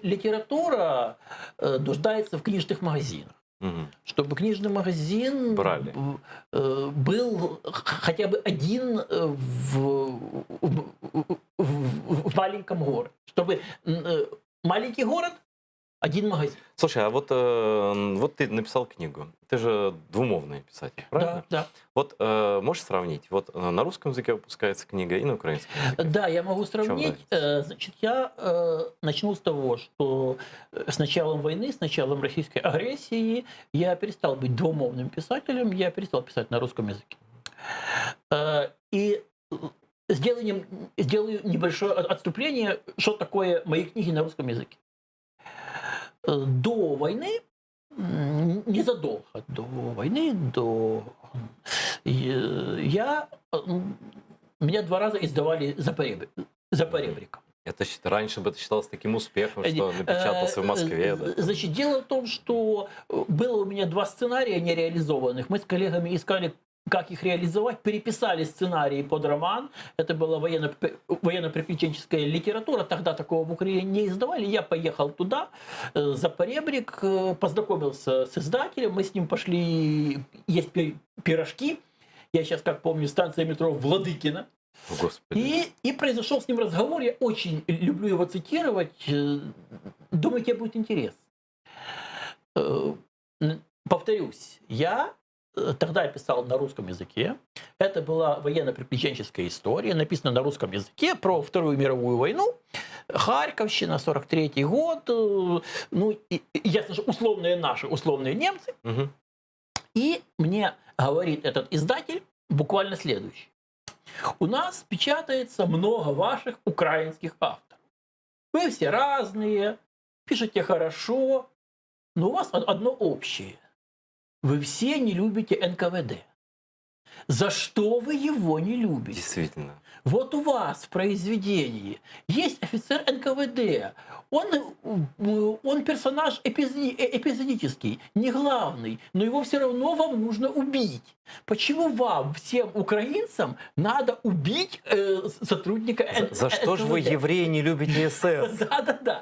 Литература нуждается в книжных магазинах. Мгм. Чтобы книжный магазин Брали. был хотя бы один в маленьком городе. Чтобы маленький город, один магазин. Слушай, а вот ты написал книгу. Ты же двумовный писатель, правильно? Да, Вот можешь сравнить? Вот на русском языке выпускается книга и на украинском языке. да, я могу сравнить. разница? Значит, я начну с того, что с началом войны, с началом российской агрессии я перестал быть двумовным писателем, я перестал писать на русском языке. И сделаю небольшое отступление, что такое мои книги на русском языке. До войны, незадолго до войны, меня 2 раза издавали за поребриком. Раньше бы это считалось таким успехом, что напечатался в Москве. Да? Значит, дело в том, что было у меня 2 сценария нереализованных. Мы с коллегами искали, как их реализовать, переписали сценарии под роман. Это была военно-приключенческая литература. Тогда такого в Украине не издавали. Я поехал туда, за поребрик, познакомился с издателем. Мы с ним пошли есть пирожки. Я сейчас, как помню, станция метро Владыкина. Господи. И произошел с ним разговор. Я очень люблю его цитировать. Думаю, тебе будет интересно. Повторюсь, я тогда писал на русском языке. Это была военно-приключенческая история, написана на русском языке про Вторую мировую войну. Харьковщина, 43-й год. Ну, ясно, что условные наши, условные немцы. Угу. И мне говорит этот издатель буквально следующее. У нас печатается много ваших украинских авторов. Вы все разные, пишете хорошо, но у вас одно общее. Вы все не любите НКВД. За что вы его не любите? Действительно. Вот у вас в произведении есть офицер НКВД. Он персонаж эпизодический, не главный, но его все равно вам нужно убить. Почему вам, всем украинцам, надо убить сотрудника НКВД? За что же вы, евреи, не любите СС? Да.